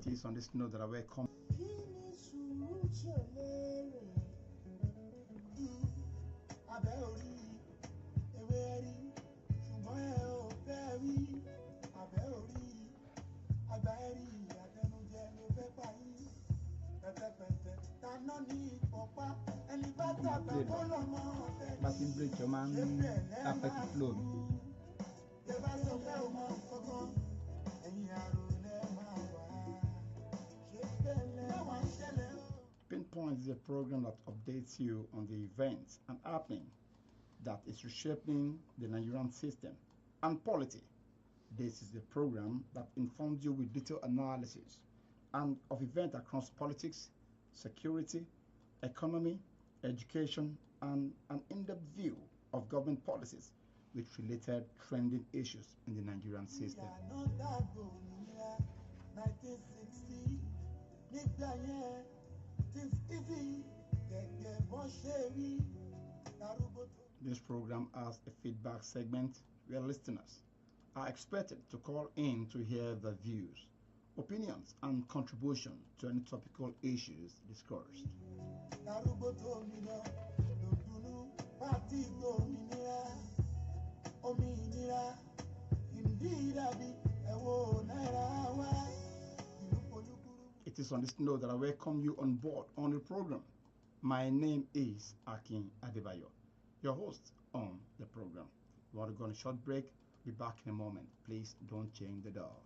It is on this note that I welcome. Batting break your man affect flow. Pinpoint is a program that updates you on the events and happening that is reshaping the Nigerian system and polity. This is the program that informs you with detailed analysis and of events across politics, security, economy, education, and an in-depth view of government policies with related trending issues in the Nigerian system. This program has a feedback segment where listeners are expected to call in to hear their views, opinions, and contribution to any topical issues discussed. It is on this note that I welcome you on board on the program. My name is Akin Adebayo, your host on the program. We want to go on a short break. Be back in a moment. Please don't change the dial.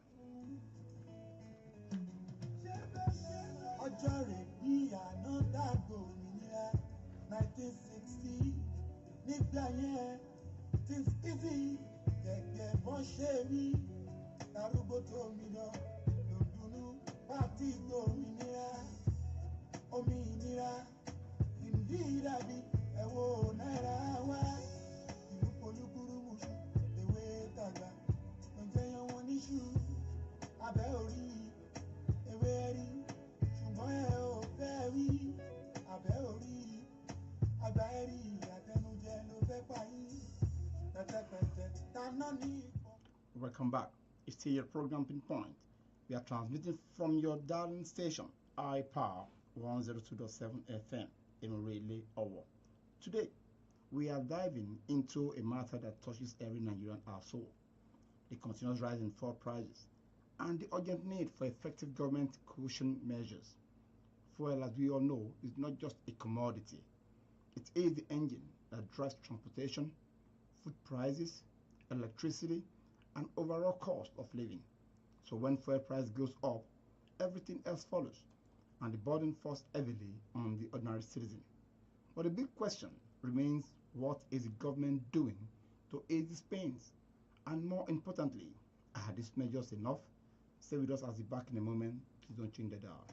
Welcome back. It's still your program Pinpoint. We are transmitting from your darling station, iPower 102.7 FM in Raleigh, Owo. Today, we are diving into a matter that touches every Nigerian household: the continuous rise in fuel prices and the urgent need for effective government cushion measures. Fuel, as we all know, is not just a commodity. It is the engine that drives transportation, food prices, electricity, and overall cost of living. So when fuel price goes up, everything else follows, and the burden falls heavily on the ordinary citizen. But the big question remains, what is the government doing to ease these pains? And more importantly, are these measures enough? Stay with us as we back in a moment. Please don't change the dial.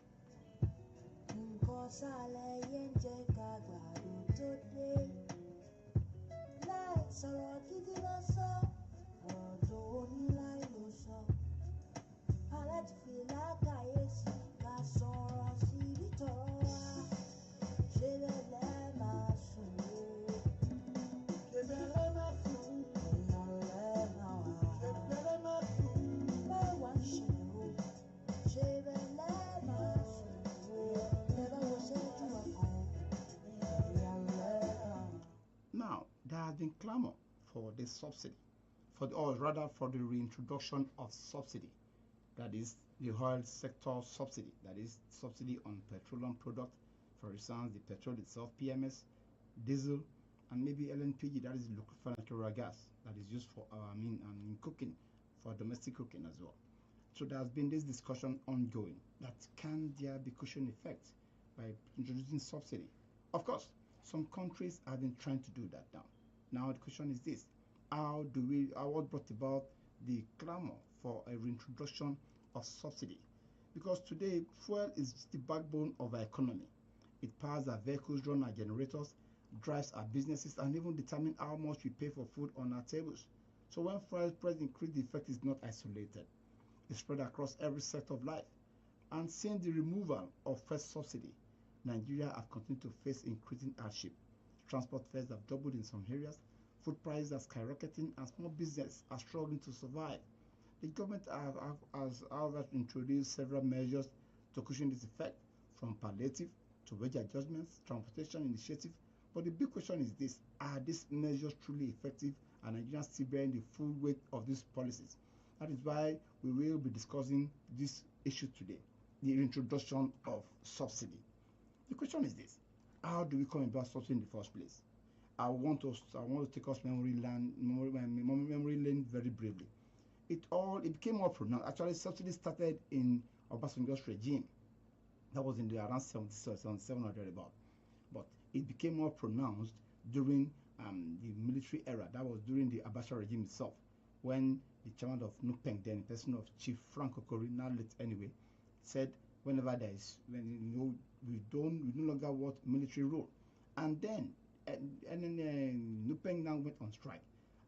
Now, there has been clamor for this subsidy, or rather for the reintroduction of subsidy, that is the oil sector subsidy, that is subsidy on petroleum product, for instance, the petrol itself, PMS, diesel, and maybe LNPG, that is liquefied natural gas, that is used for in cooking, for domestic cooking as well. So there has been this discussion ongoing that can there be cushion effect by introducing subsidy. Of course, some countries have been trying to do that now. Now the question is this: what brought about the clamor for a reintroduction of subsidy? Because today, fuel is the backbone of our economy. It powers our vehicles, runs our generators, drives our businesses, and even determines how much we pay for food on our tables. So when fuel price increase, the effect is not isolated. It's spread across every sector of life. And since the removal of fuel subsidy, Nigeria have continued to face increasing hardship. Transport fares have doubled in some areas, food prices are skyrocketing, and small businesses are struggling to survive. The government has however introduced several measures to cushion this effect, from palliative to wage adjustments, transportation initiative. But the big question is this: are these measures truly effective, and Nigerians still bearing the full weight of these policies? That is why we will be discussing this issue today, the introduction of subsidy. The question is this: how do we come about subsidy in the first place? I want to take us memory lane very briefly. It became more pronounced. Actually, subsidy started in Obasanjo's regime. That was in the around 77 or thereabout. But it became more pronounced during the military era. That was during the Abacha regime itself, when the chairman of NUPENG, then person of Chief Frank Okori, now late anyway, said whenever there is, we no longer want military rule. And then NUPENG now went on strike.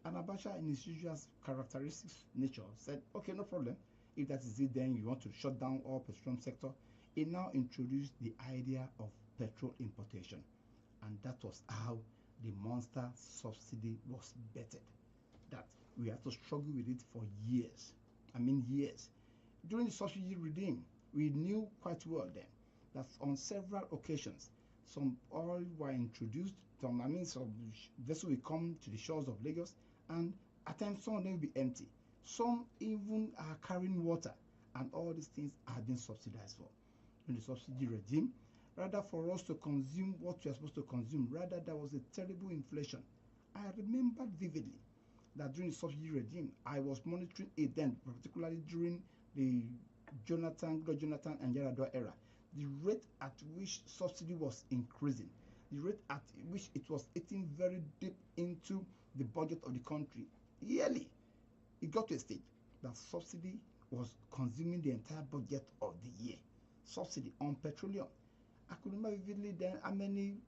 And Abacha, in his usual characteristic nature, said, okay, no problem. If that is it, then you want to shut down all petroleum sector. He now introduced the idea of petrol importation. And that was how the monster subsidy was bettered. That we had to struggle with it for years. Years. During the subsidy regime, we knew quite well then that on several occasions, some oil were introduced. Some vessels will come to the shores of Lagos, and at times some of them will be empty. Some even are carrying water, and all these things are being subsidized for. In the subsidy regime, rather for us to consume what we are supposed to consume, rather there was a terrible inflation. I remember vividly that during the subsidy regime, I was monitoring it then, particularly during the Jonathan and Yaradua era. The rate at which subsidy was increasing, the rate at which it was eating very deep into the budget of the country yearly, it got to a stage that subsidy was consuming the entire budget of the year. Subsidy on petroleum. I could remember vividly then how many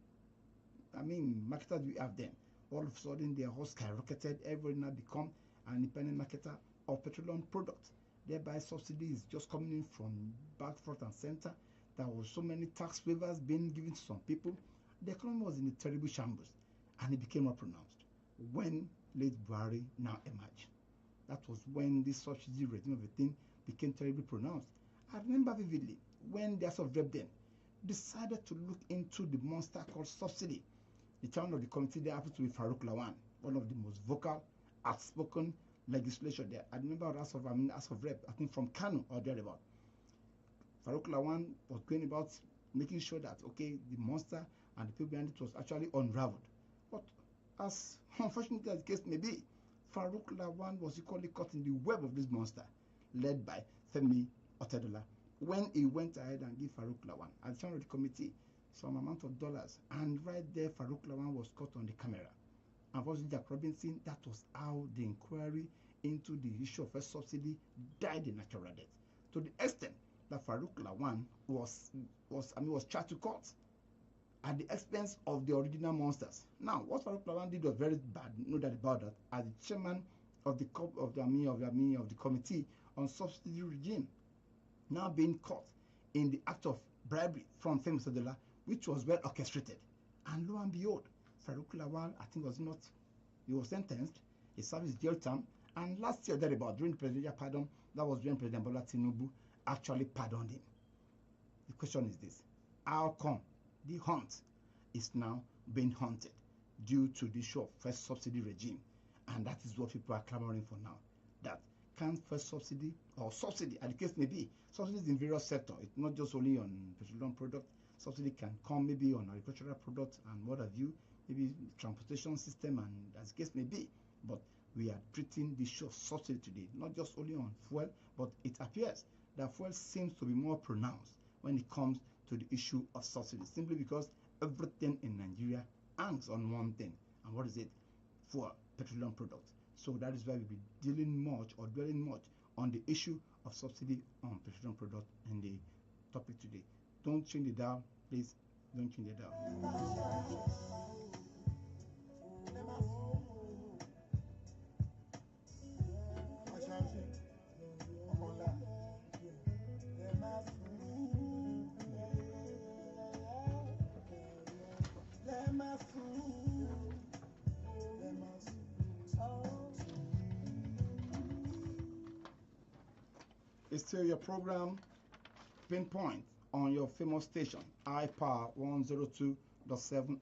marketers we have then. All of a sudden they are all skyrocketed. Everybody now become an independent marketer of petroleum products. Thereby subsidy is just coming in from back, front and center. There were so many tax waivers being given to some people. The economy was in a terrible shambles, and it became more pronounced when late Buhari now emerged. That was when this subsidy regime of a thing became terribly pronounced. I remember vividly when the House of Rep then decided to look into the monster called subsidy. The chairman of the committee there happened to be Farouk Lawan, one of the most vocal, outspoken legislature there. I remember House of Rep, I think from Kano or thereabout. Farouk Lawan was going about making sure that, okay, the monster and the people behind it was actually unraveled. But as unfortunately as the case may be, Farouk Lawan was equally caught in the web of this monster, led by Femi Otedola. When he went ahead and gave Farouk Lawan, at the chairman of the committee, some amount of dollars, and right there, Farouk Lawan was caught on the camera. Unfortunately, Jack Robinson, that was how the inquiry into the issue of first subsidy died a natural death. To the extent that Farouk Lawan was charged to court at the expense of the original monsters. Now, what Farouk Lawan did was very bad, no doubt about that, as the chairman of the committee on subsidy regime, now being caught in the act of bribery from Femi Otedola, which was well orchestrated. And lo and behold, Farouk Lawan, I think he was sentenced, he served his jail term, and last year thereabout, during the presidential pardon, that was when President Bola Tinubu actually pardoned him. The question is this: how come the hunt is now being hunted due to the issue of first subsidy regime? And that is what people are clamoring for now. That can first subsidy, or subsidy, as the case may be, subsidies in various sectors. It's not just only on petroleum product. Subsidy can come maybe on agricultural products and what have you, maybe transportation system, and as the case may be. But we are treating the issue of subsidy today, not just only on fuel, but it appears that fuel seems to be more pronounced when it comes to the issue of subsidy, simply because everything in Nigeria hangs on one thing. And what is it? Fuel, petroleum products. So that is why we'll be dwelling much on the issue of subsidy on petroleum products in the topic today. Don't change the dial, please. Don't change the dial. It's still your program, Pinpoint, on your famous station, iPower 102.7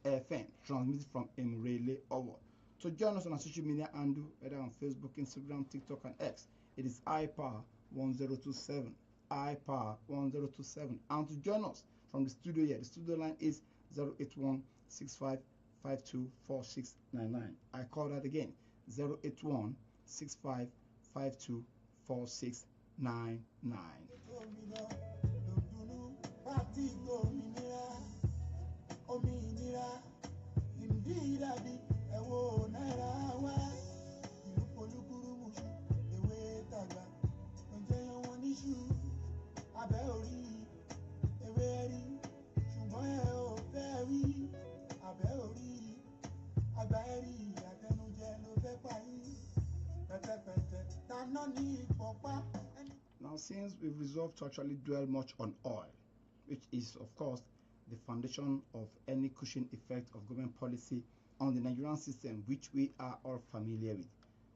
FM, transmitted from Emirele, Owo. To join us on our social media handle, whether on Facebook, Instagram, TikTok, and X, it is iPower 1027, iPower 1027. And to join us from the studio here, the studio line is 081 65524699. I call that again, 081 65524699. Now, since we've resolved to actually dwell much on oil, which is, of course, the foundation of any cushion effect of government policy on the Nigerian system, which we are all familiar with,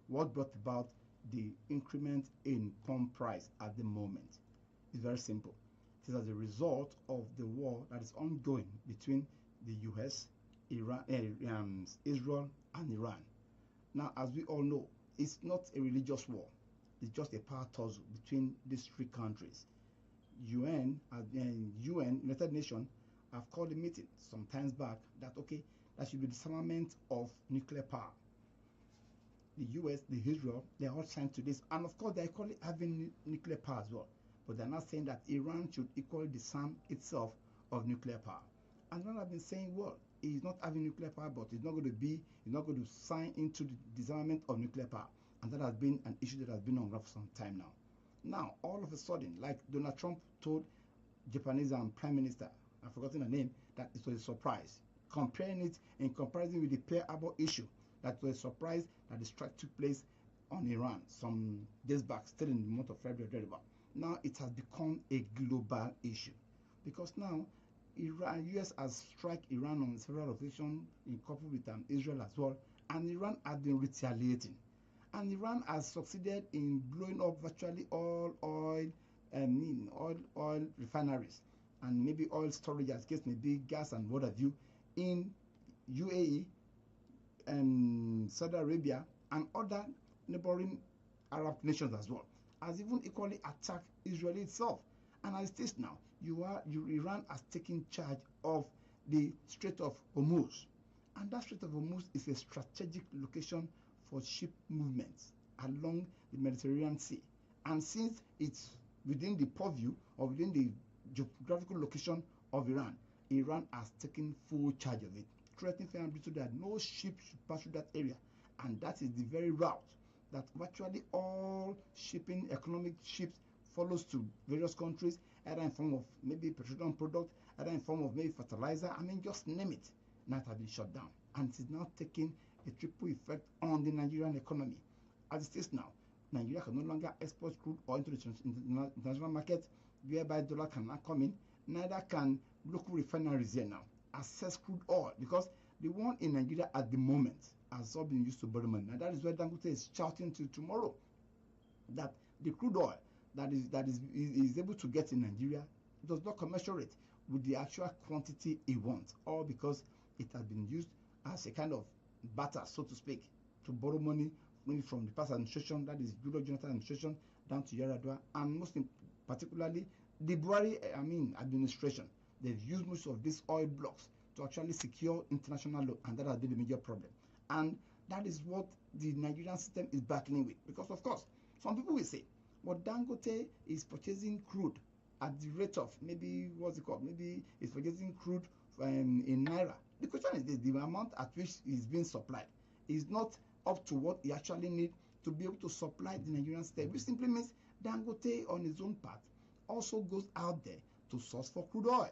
what brought about the increment in pump price at the moment is very simple. It is as a result of the war that is ongoing between the US, Israel, and Iran. Now, as we all know, it's not a religious war. It's just a power tussle between these three countries. United Nations, have called a meeting some times back that, okay, there should be disarmament of nuclear power. The US, the Israel, they are all signed to this. And of course, they're equally having nuclear power as well. But they're not saying that Iran should equally disarm itself of nuclear power. And Iran have been saying, well, he's not having nuclear power, but he's not going to sign into the disarmament of nuclear power. And that has been an issue that has been on for some time now. Now, all of a sudden, like Donald Trump told Japanese Prime Minister, I've forgotten her name, that it was a surprise. Comparing it in comparison with the Pearl Harbor issue, that was a surprise that the strike took place on Iran some days back, still in the month of February. Now it has become a global issue because now US has struck Iran on several occasions, in coupled with Israel as well, and Iran has been retaliating. And Iran has succeeded in blowing up virtually all oil refineries and maybe oil storage, as case may be, gas and what have you, in UAE and Saudi Arabia and other neighboring Arab nations as well, has even equally attacked Israel itself. And as it is now, Iran has taken charge of the Strait of Hormuz. And that Strait of Hormuz is a strategic location for ship movements along the Mediterranean Sea. And since it's within the purview or within the geographical location of Iran, Iran has taken full charge of it, threatening firmly that no ship should pass through that area. And that is the very route that virtually all shipping, economic ships follows to various countries, either in form of maybe petroleum product, either in form of maybe fertilizer, just name it. Now it has been shut down. And it is now taking a triple effect on the Nigerian economy. As it is now, Nigeria can no longer export crude oil into the international market, whereby dollar cannot come in. Neither can local refineries here now access crude oil, because the one in Nigeria at the moment has all been used to borrow money. Now that is where Dangote is shouting to tomorrow that the crude oil that is able to get in Nigeria does not commensurate with the actual quantity he wants, all because it has been used as a kind of barter, so to speak, to borrow money maybe from the past administration, that is Goodluck Jonathan administration, down to Yar'Adua, and most particularly the Buhari administration. They've used most of these oil blocks to actually secure international loan, and that has been the major problem. And that is what the Nigerian system is battling with, because of course some people will say, well, Dangote is purchasing crude at the rate of maybe it's purchasing crude in naira. The question is this: the amount at which is being supplied is not up to what he actually needs to be able to supply the Nigerian state, which simply means Dangote on his own part also goes out there to source for crude oil,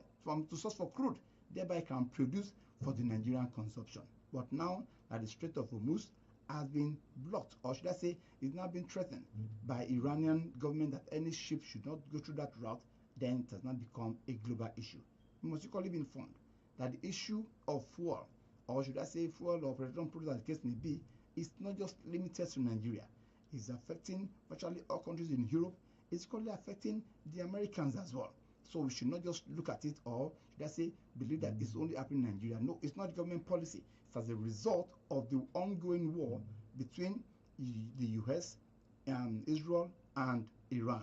thereby can produce for the Nigerian consumption. But now that the Strait of Hormuz has been blocked, or should I say is now been threatened by Iranian government that any ship should not go through that route, then it has now become a global issue. We must equally be informed that the issue of fuel, or should I say fuel or petroleum products, as the case may be, is not just limited to Nigeria. It's affecting virtually all countries in Europe. It's currently affecting the Americans as well. So we should not just look at it, or should I say believe that it's only happening in Nigeria. No, it's not government policy. It's as a result of the ongoing war between the US, Israel, and Iran.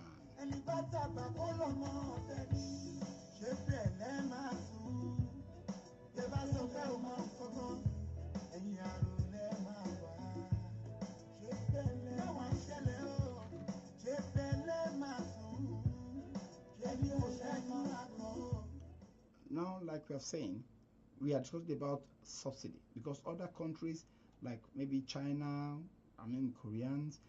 Now, like we are saying, we are talking about subsidy because other countries like maybe China, Koreans,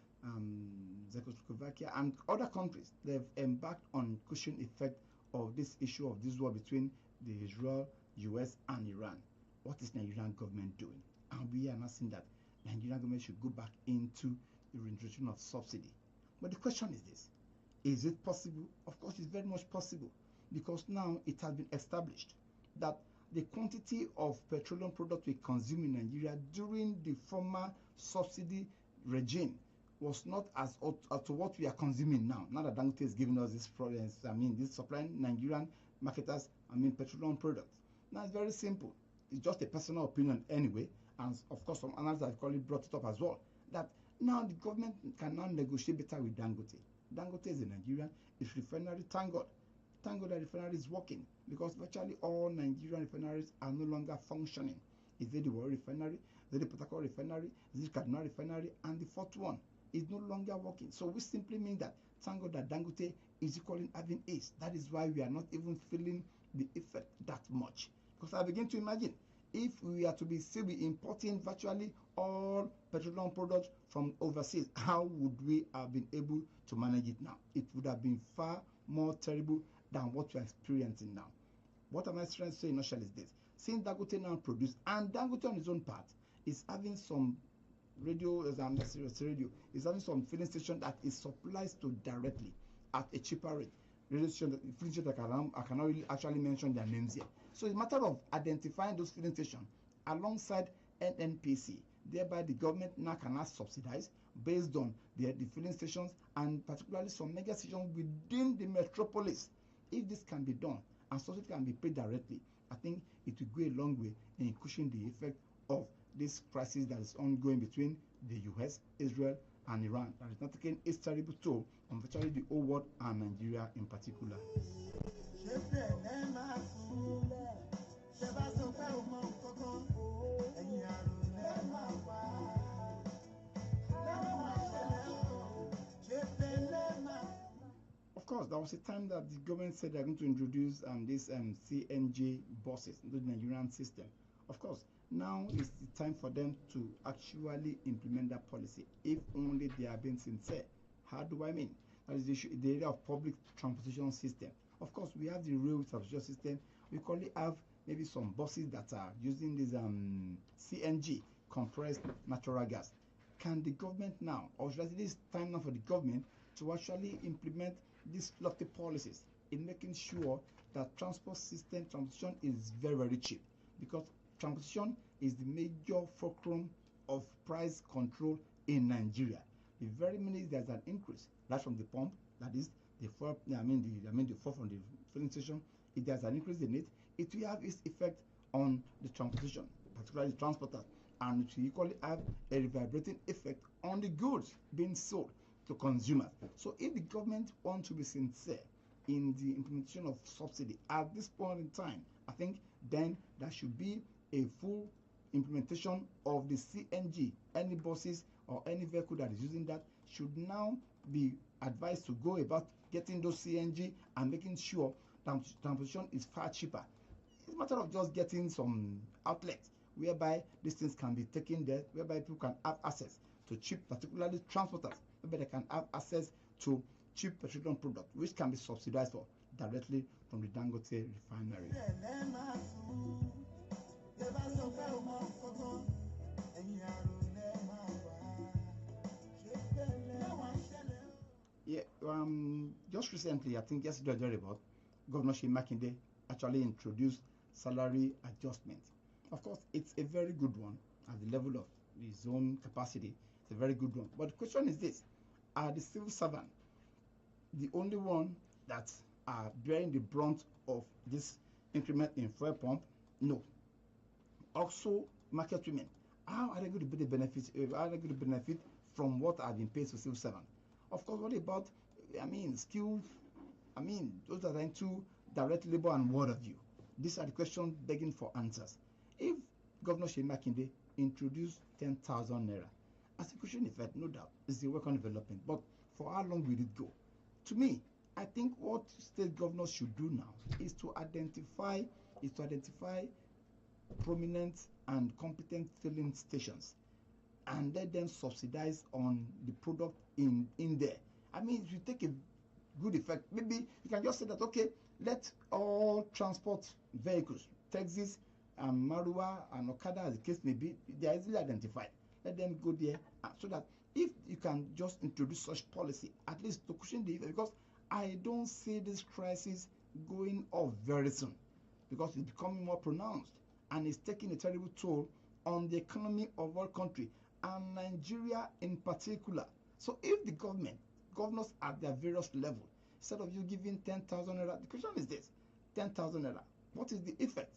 Czechoslovakia, and other countries, they've embarked on cushion effect of this issue of this war between the Israel, US, and Iran. What is Nigerian government doing? And we are not saying that Nigerian government should go back into the reintroduction of subsidy. But the question is this: is it possible? Of course, it's very much possible, because now it has been established that the quantity of petroleum products we consume in Nigeria during the former subsidy regime was not as to what we are consuming now. Now that Dangote is giving us this problems, this supplying Nigerian marketers, petroleum products. Now it's very simple. It's just a personal opinion anyway, and of course some analysts have brought it up as well, that now the government can now negotiate better with Dangote. Dangote is a Nigerian, it's refinery, thank God. Thank God that refinery is working, because virtually all Nigerian refineries are no longer functioning. Is it the Warri refinery? Is it the Port Harcourt refinery? Is it Kaduna refinery? And the fourth one is no longer working. So we simply mean that thank God that Dangote is equaling having ace. That is why we are not even feeling the effect that much. Because I begin to imagine, if we are to be still be importing virtually all petroleum products from overseas, how would we have been able to manage it now? It would have been far more terrible than what we are experiencing now. What am I trying to say in a nutshell is this: since Dangote now produced, and Dangote on his own part is having some radio, is having some filling station that is supplies to directly at a cheaper rate. Radio station, filling station, I cannot really actually mention their names here. So it's a matter of identifying those filling stations alongside NNPC. Thereby, the government now cannot subsidize based on the filling stations, and particularly some mega stations within the metropolis. If this can be done and subsidy can be paid directly, I think it will go a long way in cushioning the effect of this crisis that is ongoing between the US, Israel, and Iran, that is not taking its terrible toll on virtually the whole world and Nigeria in particular. Of course, there was a time that the government said they're going to introduce this CNG buses into the Nigerian system. Of course, now is the time for them to actually implement that policy, if only they are being sincere. How do I mean? That is the area of public transportation system. Of course, we have the rail transportation system. We currently have maybe some buses that are using this CNG, compressed natural gas. Can the government now, or should I say this time now for the government to actually implement these lofty policies in making sure that transportation is very, very cheap, because transportation is the major fulcrum of price control in Nigeria. The very minute there's an increase, that's from the pump, that is the fuel, the fuel from the filling station. If there's an increase in it, it will have its effect on the transportation, particularly the transporters, and it will equally have a reverberating effect on the goods being sold to consumers. So if the government wants to be sincere in the implementation of subsidy at this point in time, I think then there should be a full implementation of the CNG. Any buses or any vehicle that is using that should now be advised to go about getting those CNG and making sure that transportation is far cheaper. It's a matter of just getting some outlets whereby these things can be taken there, whereby people can have access to cheap, particularly transporters, whereby they can have access to cheap petroleum products, which can be subsidized for directly from the Dangote refinery. Yeah, just recently, I think yesterday about Governor Makinde actually introduced salary adjustment. Of course, it's a very good one at the level of his own capacity. It's a very good one. But the question is this: are the civil servant the only one that are bearing the brunt of this increment in fuel pump? No. Also, market women, how are they going to be the benefits? How are they going to benefit from what have been paid to civil servant? Of course, what about, skilled, those that are into direct labor and what have you? These are the questions begging for answers. If Governor Seyi Makinde introduced 10,000 naira as a cushion effect, no doubt, it's a welcome development. But for how long will it go? To me, I think what state governors should do now is to identify prominent and competent filling stations and let them subsidize on the product in there. I mean, if you take a good effect, maybe you can just say that, okay, let all transport vehicles, taxis and Marua and Okada, as the case may be, they are easily identified. Let them go there so that if you can just introduce such policy, at least to cushion the effect, because I don't see this crisis going off very soon, because it's becoming more pronounced and it's taking a terrible toll on the economy of our country and Nigeria in particular. So if the governors at their various levels, instead of you giving 10,000 naira, the question is this: 10,000 naira, what is the effect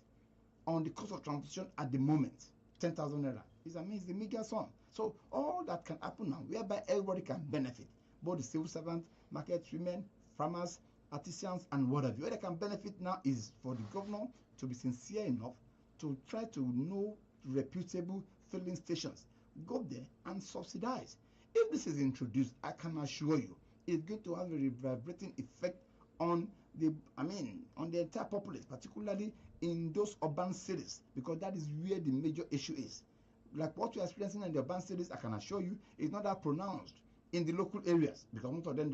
on the cost of transportation at the moment? 10,000 naira is the meager sum. So all that can happen now, whereby everybody can benefit, both the civil servants, market women, farmers, artisans, and whatever. What they can benefit now is for the governor to be sincere enough to try to know reputable filling stations, go there and subsidize. If this is introduced, I can assure you it's going to have a reverberating effect on the entire populace, particularly in those urban cities, because that is where the major issue is. Like what we're experiencing in the urban cities, I can assure you, is not that pronounced in the local areas, because most of them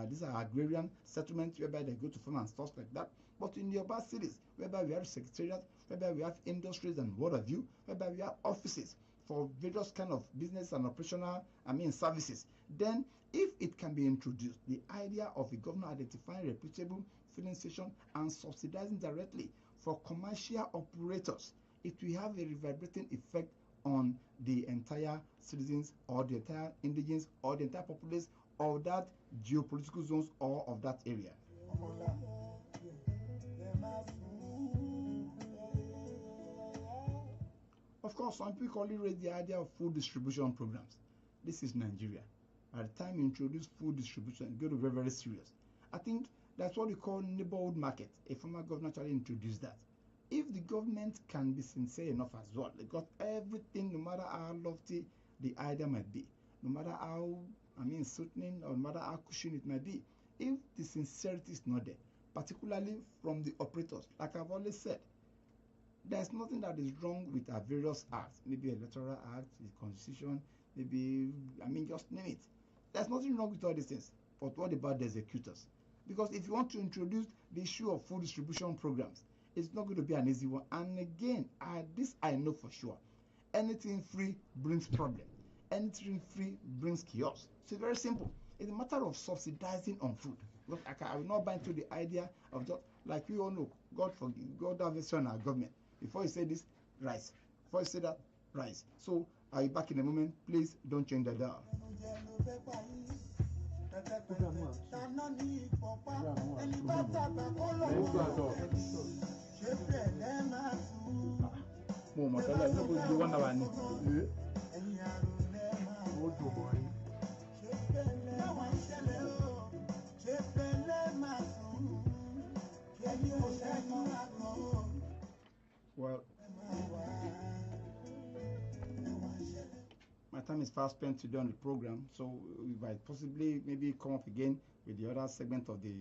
these are agrarian settlements whereby they go to farm and stuff like that. But in the urban cities, whereby we have secretariats, whereby we have industries and what have you, whereby we have offices for various kind of business and operational services, then if it can be introduced, the idea of a governor identifying reputable filling station and subsidizing directly for commercial operators, it will have a reverberating effect on the entire citizens or the entire indigenes or the entire populace of that geopolitical zones or of that area. Of course, some people only raise the idea of food distribution programs. This is Nigeria. By the time you introduce food distribution, it's going to be very, very serious. I think that's what we call neighborhood market. A former governor actually introduced that. If the government can be sincere enough as well, because everything, no matter how lofty the idea might be, no matter how soothing or no matter how cushion it might be, if the sincerity is not there, particularly from the operators, like I've always said, there's nothing that is wrong with our various acts, maybe electoral act, the constitution, maybe just name it. There's nothing wrong with all these things. But what about the executors? Because if you want to introduce the issue of food distribution programs, it's not going to be an easy one. And again, this I know for sure. Anything free brings problem. Anything free brings chaos. So it's very simple. It's a matter of subsidizing on food. Look, I will not buy into the idea of just, like we all know, God have mercy on our government. Before you say this, rice. Before you say that, rice. So I'll be back in a moment. Please don't change the dial. Mo mọ̀ tẹ́lẹ̀ ní gbogbo wọn náà wà ní. Well, my time is fast spent today on the program, so we might possibly maybe come up again with the other segment of the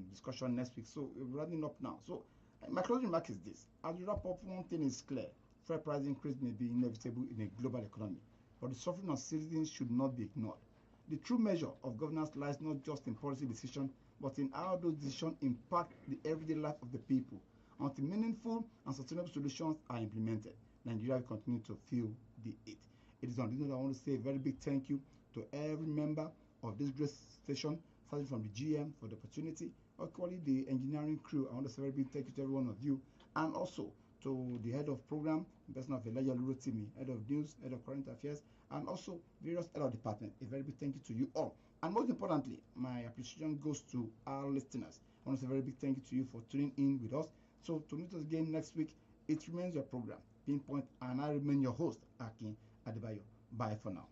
discussion next week. So we're running up now. So my closing remark is this: as we wrap up, one thing is clear: fair price increase may be inevitable in a global economy, but the suffering of citizens should not be ignored. The true measure of governance lies not just in policy decision, but in how those decisions impact the everyday life of the people. Until meaningful and sustainable solutions are implemented, Nigeria will continue to feel the heat. It is on this note I want to say a very big thank you to every member of this great station, starting from the GM for the opportunity, equally the engineering crew. I want to say a very big thank you to every one of you, and also to the head of program, the person of Elijah Lurotimi, head of news, head of current affairs, and also various head of department. A very big thank you to you all. And most importantly, my appreciation goes to our listeners, I want to say a very big thank you to you for tuning in with us. So to meet us again next week, it remains your program, Pinpoint, and I remain your host, Akin Adebayo. Bye for now.